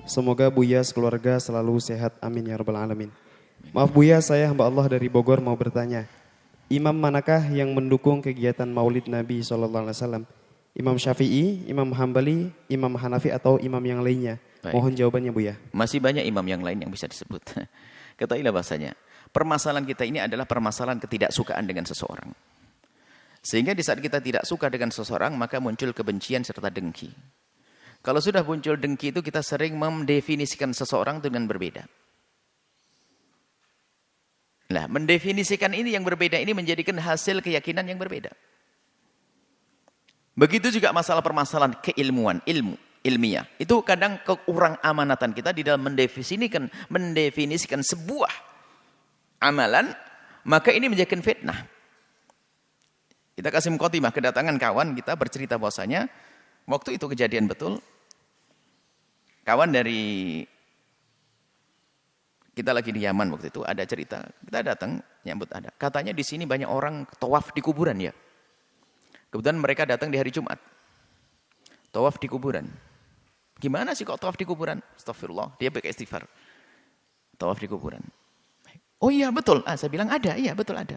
Semoga Buya sekeluarga selalu sehat. Amin ya rabbal alamin. Maaf Buya, saya hamba Allah dari Bogor mau bertanya. Imam manakah yang mendukung kegiatan Maulid Nabi SAW? Imam Syafi'i, Imam Hambali, Imam Hanafi atau imam yang lainnya? Baik. Mohon jawabannya Buya. Masih banyak imam yang lain yang bisa disebut. Ketahuilah bahasanya, permasalahan kita ini adalah permasalahan ketidaksukaan dengan seseorang. Sehingga di saat kita tidak suka dengan seseorang, maka muncul kebencian serta dengki. Kalau sudah muncul dengki itu, kita sering mendefinisikan seseorang dengan berbeda. Nah, mendefinisikan ini yang berbeda ini menjadikan hasil keyakinan yang berbeda. Begitu juga masalah permasalahan keilmuan, ilmiah. Itu kadang kekurang amanatan kita di dalam mendefinisikan sebuah amalan, maka ini menjadikan fitnah. Kita kasih mukhatimah, kedatangan kawan kita bercerita bahwasanya waktu itu kejadian betul. Kawan dari kita lagi di Yaman waktu itu ada cerita, kita datang nyambut ada. Katanya di sini banyak orang tawaf di kuburan ya. Kebetulan mereka datang di hari Jumat. Tawaf di kuburan. Gimana sih kok tawaf di kuburan? Astagfirullah, dia pakai istighfar. Tawaf di kuburan. Oh iya betul, saya bilang ada, iya betul ada.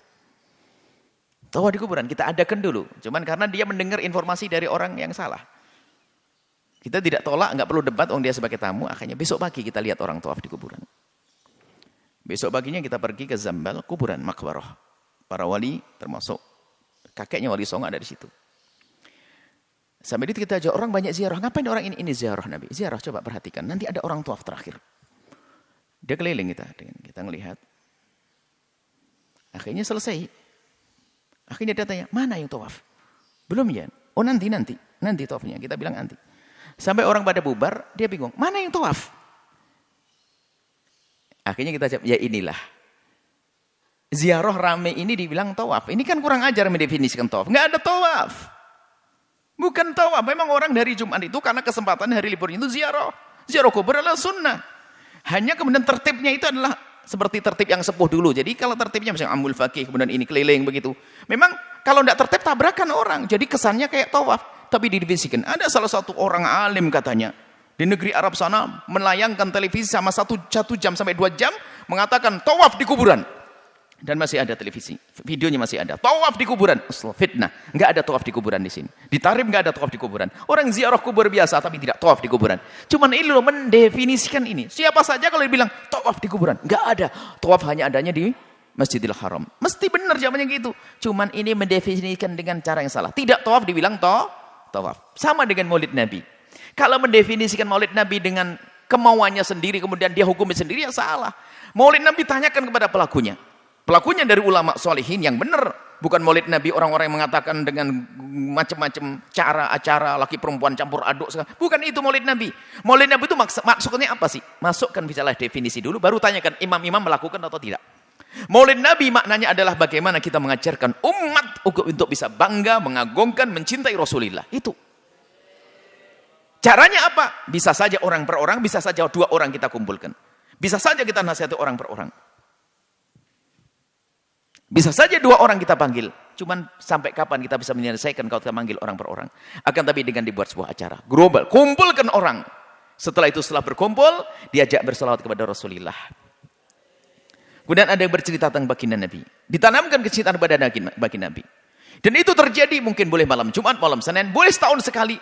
Tawaf di kuburan, kita adakan dulu. Cuman karena dia mendengar informasi dari orang yang salah. Kita tidak tolak, nggak perlu debat, dia sebagai tamu. Akhirnya besok pagi kita lihat orang tawaf di kuburan. Besok paginya kita pergi ke Zambal, kuburan, makbarah. Para wali termasuk kakeknya Wali Songo ada di situ. Sampai itu kita ajak orang banyak ziarah. Ngapain orang ini ziarah Nabi? Ziarah, coba perhatikan. Nanti ada orang tawaf terakhir. Dia keliling kita ngelihat. Akhirnya selesai. Akhirnya dia tanya, mana yang tawaf? Belum ya? Oh nanti tawafnya. Kita bilang nanti. Sampai orang pada bubar, dia bingung. Mana yang tawaf? Akhirnya kita jawab, ya inilah. Ziarah rame ini dibilang tawaf. Ini kan kurang ajar mendefinisikan tawaf. Nggak ada tawaf. Bukan tawaf. Memang orang dari Jumat itu karena kesempatan hari liburnya itu ziarah. Ziarah kubur adalah sunnah. Hanya kemudian tertibnya itu adalah seperti tertib yang sepuh dulu. Jadi kalau tertibnya misalnya amul faqih, kemudian ini keliling begitu. Memang kalau tidak tertib tabrakan orang. Jadi kesannya kayak tawaf. Tapi didefinisikan. Ada salah satu orang alim katanya. Di negeri Arab sana melayangkan televisi sama satu jam sampai 2 jam. Mengatakan tawaf di kuburan. Dan masih ada televisi, videonya masih ada. Tawaf di kuburan, fitnah. Nggak ada tawaf di kuburan di sini. Di Tarim nggak ada tawaf di kuburan. Orang ziarah kubur biasa tapi tidak tawaf di kuburan. Cuman ini loh mendefinisikan ini. Siapa saja kalau dibilang tawaf di kuburan, nggak ada. Tawaf hanya adanya di Masjidil Haram. Mesti benar zamannya gitu. Cuman ini mendefinisikan dengan cara yang salah. Tidak tawaf dibilang tawaf. Sama dengan Maulid Nabi. Kalau mendefinisikan Maulid Nabi dengan kemauannya sendiri kemudian dia hukumi sendiri ya salah. Maulid Nabi tanyakan kepada pelakunya. Pelakunya dari ulama solihin yang benar. Bukan Maulid Nabi orang-orang yang mengatakan dengan macam-macam cara, acara, laki perempuan campur aduk. Bukan itu Maulid Nabi. Maulid Nabi itu maksudnya apa sih? Masukkan bisalah definisi dulu, baru tanyakan imam-imam melakukan atau tidak. Maulid Nabi maknanya adalah bagaimana kita mengajarkan umat untuk bisa bangga, mengagungkan, mencintai Rasulullah. Itu. Caranya apa? Bisa saja orang per orang, bisa saja 2 orang kita kumpulkan. Bisa saja kita nasihati orang per orang. Bisa saja 2 orang kita panggil. Cuman sampai kapan kita bisa menyelesaikan kalau kita panggil orang per orang. Akan tapi dengan dibuat sebuah acara. Global. Kumpulkan orang. Setelah itu setelah berkumpul. Diajak bersalawat kepada Rasulullah. Kemudian ada yang bercerita tentang baginda Nabi. Ditanamkan kecintaan kepada baginda Nabi. Dan itu terjadi mungkin boleh malam Jumat, malam Senin. Boleh setahun sekali.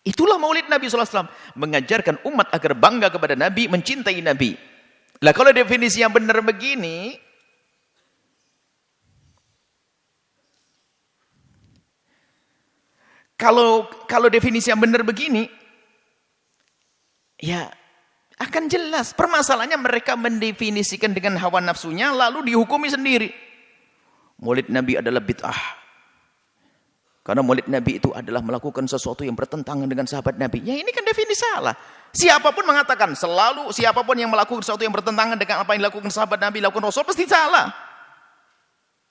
Itulah Maulid Nabi SAW. Mengajarkan umat agar bangga kepada Nabi. Mencintai Nabi. Lah kalau definisi yang benar begini. Kalau definisi yang benar begini, ya akan jelas. Permasalahannya mereka mendefinisikan dengan hawa nafsunya, lalu dihukumi sendiri. Maulid Nabi adalah bid'ah. Karena Maulid Nabi itu adalah melakukan sesuatu yang bertentangan dengan sahabat Nabi. Ya ini kan definisi salah. Siapapun mengatakan, siapapun yang melakukan sesuatu yang bertentangan dengan apa yang dilakukan sahabat Nabi, lakukan Rasul, pasti salah.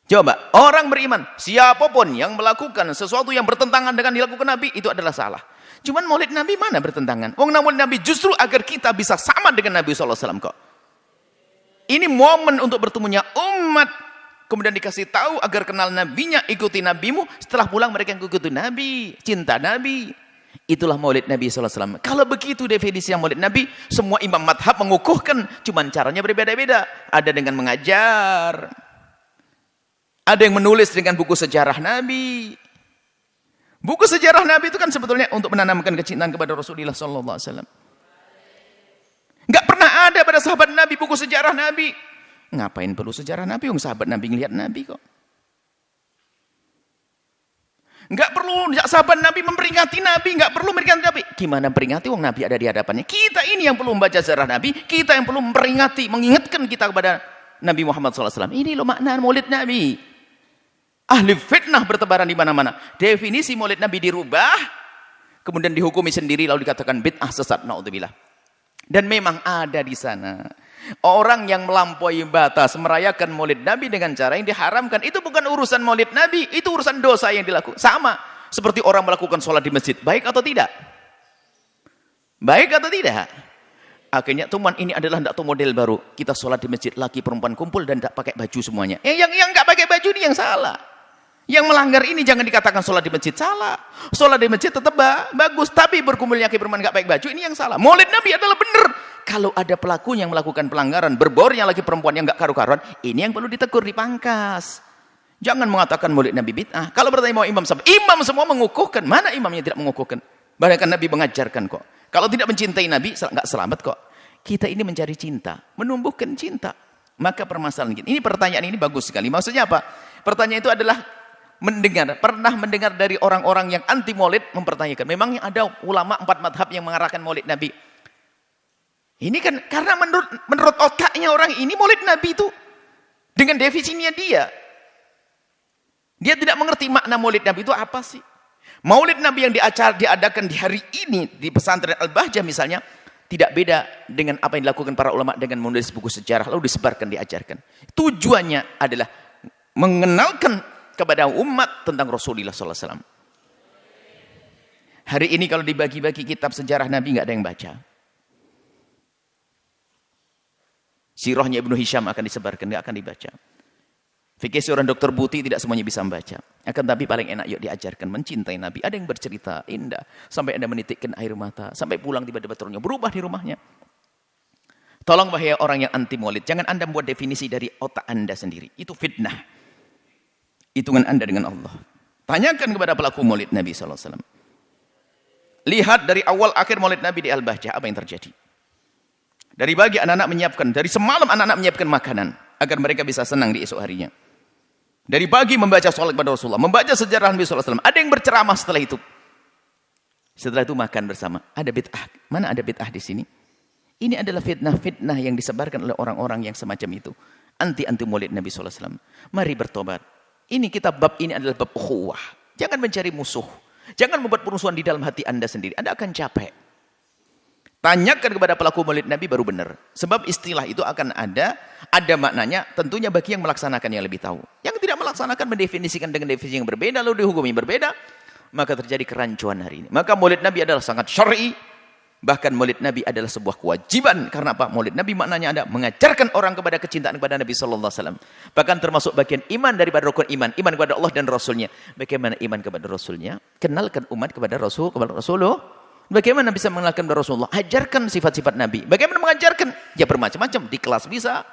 Coba, orang beriman, siapapun yang melakukan sesuatu yang bertentangan dengan dilakukan Nabi, itu adalah salah. Cuman Maulid Nabi mana bertentangan? Maulid Nabi justru agar kita bisa sama dengan Nabi SAW kok. Ini momen untuk bertemunya umat. Kemudian dikasih tahu agar kenal nabinya, ikuti nabimu. Setelah pulang mereka ikuti Nabi, cinta Nabi. Itulah maulid Nabi SAW. Kalau begitu definisi yang maulid Nabi, semua imam madhab mengukuhkan, cuman caranya berbeda-beda. Ada dengan mengajar, ada yang menulis dengan buku sejarah Nabi. Buku sejarah Nabi itu kan sebetulnya untuk menanamkan kecintaan kepada Rasulullah SAW. Nggak pernah ada pada sahabat Nabi buku sejarah Nabi. Ngapain perlu sejarah Nabi? Sahabat Nabi ngelihat Nabi kok. Enggak perlu sahabat Nabi memperingati Nabi, enggak perlu memperingati Nabi. Gimana peringati wong Nabi ada di hadapannya? Kita ini yang perlu membaca sejarah Nabi, kita yang perlu memperingati, mengingatkan kita kepada Nabi Muhammad SAW. Ini loh makna maulid Nabi. Ahli fitnah bertebaran di mana-mana. Definisi maulid Nabi dirubah, kemudian dihukumi sendiri lalu dikatakan bid'ah sesat, naudzubillah. Dan memang ada di sana orang yang melampaui batas merayakan maulid Nabi dengan cara yang diharamkan. Itu bukan urusan maulid Nabi, itu urusan dosa yang dilakukan. Sama seperti orang melakukan sholat di masjid. Baik atau tidak? Baik atau tidak? Akhirnya teman ini adalah tidak tahu model baru. Kita sholat di masjid, laki perempuan kumpul dan tidak pakai baju semuanya. Yang nggak pakai baju ini yang salah. Yang melanggar ini jangan dikatakan sholat di masjid salah. Sholat di masjid tetap bagus, tapi berkumpulnya laki perempuan nggak pakai baju ini yang salah. Maulid Nabi adalah benar. Kalau ada pelakunya yang melakukan pelanggaran, berbaurnya laki perempuan yang nggak karu-karuan, ini yang perlu ditegur, dipangkas. Jangan mengatakan maulid Nabi bid'ah. Kalau bertanya mau imam semua mengukuhkan. Mana imam yang tidak mengukuhkan? Bahkan Nabi mengajarkan kok. Kalau tidak mencintai Nabi, nggak selamat kok. Kita ini mencari cinta, menumbuhkan cinta. Maka permasalahan kita. Ini pertanyaan ini bagus sekali. Maksudnya apa? Pertanyaan itu adalah pernah mendengar dari orang-orang yang anti maulid mempertanyakan. Memangnya ada ulama 4 madhab yang mengarahkan maulid Nabi? Ini kan karena menurut otaknya orang ini maulid Nabi itu dengan definisinya dia tidak mengerti makna maulid Nabi itu apa sih. Maulid Nabi yang diadakan di hari ini di pesantren Al-Bahjah misalnya tidak beda dengan apa yang dilakukan para ulama dengan menulis buku sejarah lalu disebarkan, diajarkan. Tujuannya adalah mengenalkan kepada umat tentang Rasulullah SAW. Hari ini kalau dibagi-bagi kitab sejarah Nabi nggak ada yang baca. Sirahnya Ibnu Hisham akan disebarkan, nggak akan dibaca. Fikih seorang dokter Buti tidak semuanya bisa membaca. Akan tapi paling enak yuk diajarkan mencintai Nabi. Ada yang bercerita indah sampai Anda menitikkan air mata, sampai pulang tiba-tiba turunnya berubah di rumahnya. Tolong wahai orang yang anti maulid, jangan Anda membuat definisi dari otak Anda sendiri. Itu fitnah. Hitungan Anda dengan Allah. Tanyakan kepada pelaku maulid Nabi SAW. Lihat dari awal akhir maulid Nabi di Al-Bahjah apa yang terjadi. Dari pagi anak-anak menyiapkan, dari semalam anak-anak menyiapkan makanan agar mereka bisa senang di esok harinya. Dari pagi membaca sholat kepada Rasulullah, membaca sejarah Nabi SAW. Ada yang berceramah setelah itu. Setelah itu makan bersama. Ada bid'ah. Mana ada bid'ah di sini? Ini adalah fitnah-fitnah yang disebarkan oleh orang-orang yang semacam itu. Anti maulid Nabi SAW. Mari bertobat. Ini bab ini adalah bab ukhuwah. Jangan mencari musuh. Jangan membuat perusuhan di dalam hati Anda sendiri. Anda akan capek. Tanyakan kepada pelaku maulid Nabi baru benar. Sebab istilah itu akan ada maknanya tentunya bagi yang melaksanakan yang lebih tahu. Yang tidak melaksanakan mendefinisikan dengan definisi yang berbeda lalu dihukumi berbeda, maka terjadi kerancuan hari ini. Maka maulid Nabi adalah sangat syar'i. Bahkan maulid Nabi adalah sebuah kewajiban. Karena apa? Maulid Nabi maknanya ada mengajarkan orang kepada kecintaan kepada Nabi SAW. Bahkan termasuk bagian iman daripada rukun iman. Iman kepada Allah dan Rasulnya. Bagaimana iman kepada Rasulnya? Kenalkan umat kepada Rasulullah. Bagaimana bisa mengenalkan kepada Rasulullah? Ajarkan sifat-sifat Nabi. Bagaimana mengajarkan? Ya bermacam-macam. Di kelas bisa.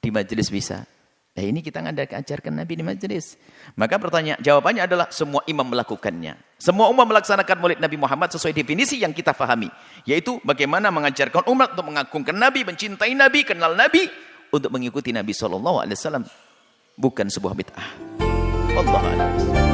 Di majelis bisa. Nah ini kita ajarkan Nabi di majelis. Maka jawabannya adalah semua imam melakukannya. Semua umat melaksanakan maulid Nabi Muhammad sesuai definisi yang kita fahami. Yaitu bagaimana mengajarkan umat untuk mengagungkan Nabi, mencintai Nabi, kenal Nabi. Untuk mengikuti Nabi SAW. Bukan sebuah bid'ah. Wallahu a'lam.